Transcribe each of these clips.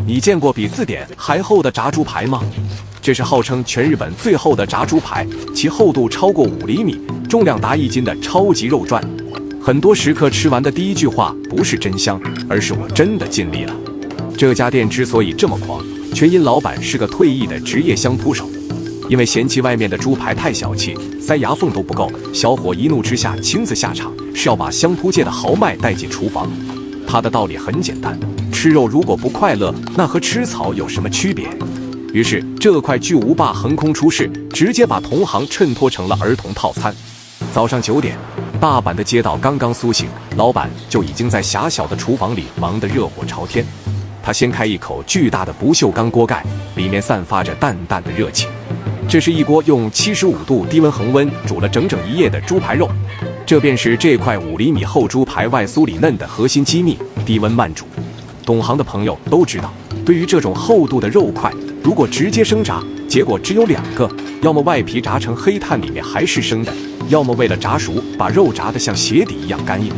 你见过比字典还厚的炸猪排吗？这是号称全日本最厚的炸猪排，其厚度超过5厘米，重量达1斤的超级肉砖。很多食客吃完的第一句话不是真香，而是我真的尽力了。这家店之所以这么狂，全因老板是个退役的职业相扑手。因为嫌弃外面的猪排太小气，塞牙缝都不够，小伙一怒之下亲自下场，是要把相扑界的豪迈带进厨房。他的道理很简单，吃肉如果不快乐，那和吃草有什么区别？于是这块巨无霸横空出世，直接把同行衬托成了儿童套餐。早上9点，大阪的街道刚刚苏醒，老板就已经在狭小的厨房里忙得热火朝天。他掀开一口巨大的不锈钢锅盖，里面散发着淡淡的热气。这是一锅用75度低温恒温煮了整整1夜的猪排肉，这便是这块5厘米厚猪排外酥里嫩的核心机密——低温慢煮。懂行的朋友都知道，对于这种厚度的肉块，如果直接生炸，结果只有2个：要么外皮炸成黑炭，里面还是生的；要么为了炸熟，把肉炸得像鞋底一样干硬。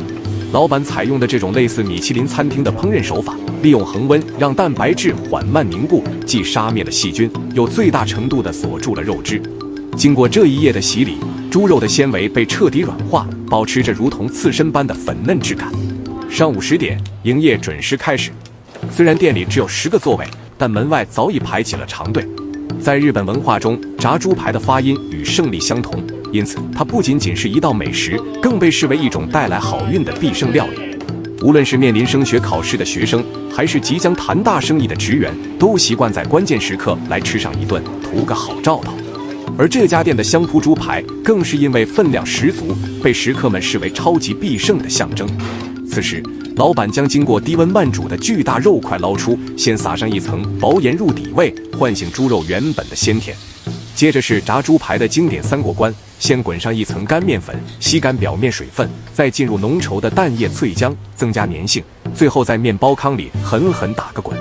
老板采用的这种类似米其林餐厅的烹饪手法，利用恒温让蛋白质缓慢凝固，既杀灭了细菌，又最大程度地锁住了肉汁。经过这1夜的洗礼，猪肉的纤维被彻底软化，保持着如同刺身般的粉嫩质感。上午10点，营业准时开始。虽然店里只有10个座位，但门外早已排起了长队。在日本文化中，炸猪排的发音与胜利相同，因此它不仅仅是一道美食，更被视为一种带来好运的必胜料理。无论是面临升学考试的学生，还是即将谈大生意的职员，都习惯在关键时刻来吃上一顿，图个好兆头。而这家店的香扑猪排更是因为分量十足，被食客们视为超级必胜的象征。此时，老板将经过低温慢煮的巨大肉块捞出，先撒上一层薄盐入底味，唤醒猪肉原本的鲜甜。接着是炸猪排的经典3过关，先滚上一层干面粉，吸干表面水分，再进入浓稠的蛋液脆浆，增加粘性，最后在面包糠里狠狠打个滚。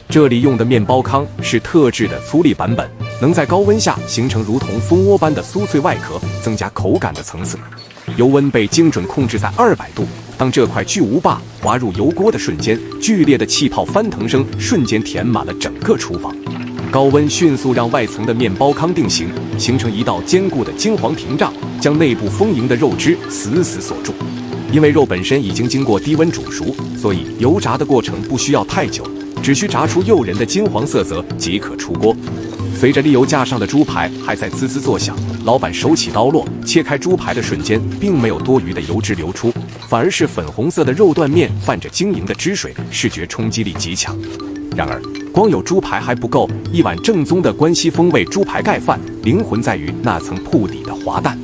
这里用的面包糠是特制的粗粒版本，能在高温下形成如同蜂窝般的酥脆外壳，增加口感的层次。油温被精准控制在200度，当这块巨无霸滑入油锅的瞬间，剧烈的气泡翻腾声瞬间填满了整个厨房。高温迅速让外层的面包糠定型，形成一道坚固的金黄屏障，将内部丰盈的肉汁死死锁住。因为肉本身已经经过低温煮熟，所以油炸的过程不需要太久，只需炸出诱人的金黄色泽即可出锅。随着沥油架上的猪排还在滋滋作响，老板手起刀落，切开猪排的瞬间，并没有多余的油脂流出，反而是粉红色的肉断面泛着晶莹的汁水，视觉冲击力极强。然而，光有猪排还不够，一碗正宗的关西风味猪排盖饭，灵魂在于那层铺底的滑蛋。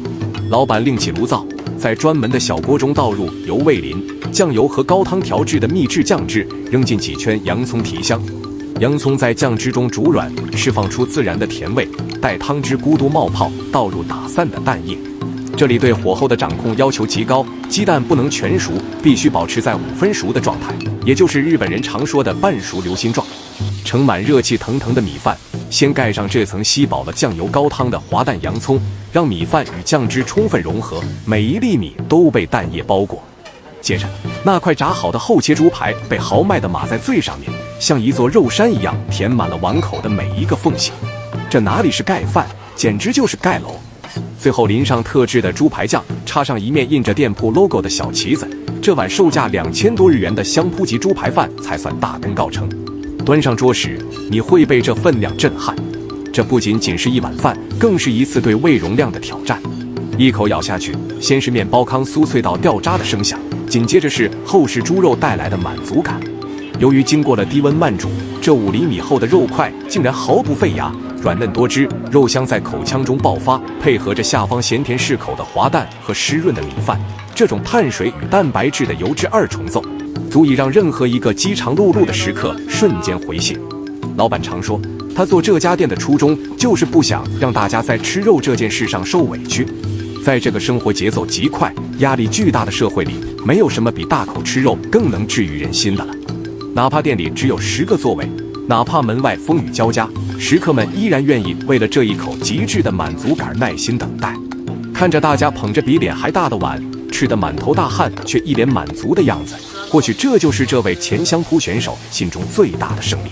老板另起炉灶，在专门的小锅中倒入油味淋、酱油和高汤调制的秘制酱汁，扔进几圈洋葱提香。洋葱在酱汁中煮软，释放出自然的甜味，待汤汁咕嘟冒泡，倒入打散的蛋液。这里对火候的掌控要求极高，鸡蛋不能全熟，必须保持在5分熟的状态，也就是日本人常说的半熟流心状。盛满热气腾腾的米饭，先盖上这层吸饱了酱油高汤的滑蛋洋葱，让米饭与酱汁充分融合，每一粒米都被蛋液包裹。接着，那块炸好的厚切猪排被豪迈地码在最上面，像一座肉山一样填满了碗口的每一个缝隙。这哪里是盖饭，简直就是盖楼。最后淋上特制的猪排酱，插上一面印着店铺 logo 的小旗子，这碗售价2000多日元的香扑级猪排饭才算大功告成。端上桌时，你会被这分量震撼。这不仅仅是一碗饭，更是一次对胃容量的挑战。一口咬下去，先是面包糠酥脆到掉渣的声响，紧接着是厚实猪肉带来的满足感。由于经过了低温慢煮，这5厘米厚的肉块竟然毫不费牙，软嫩多汁，肉香在口腔中爆发，配合着下方咸甜适口的滑蛋和湿润的米饭，这种碳水与蛋白质的油脂2重奏，足以让任何一个饥肠辘辘的食客瞬间回血。老板常说，他做这家店的初衷就是不想让大家在吃肉这件事上受委屈。在这个生活节奏极快、压力巨大的社会里，没有什么比大口吃肉更能治愈人心的了。哪怕店里只有10个座位，哪怕门外风雨交加，食客们依然愿意为了这一口极致的满足感耐心等待。看着大家捧着比脸还大的碗，吃得满头大汗却一脸满足的样子，或许这就是这位前相扑选手心中最大的胜利。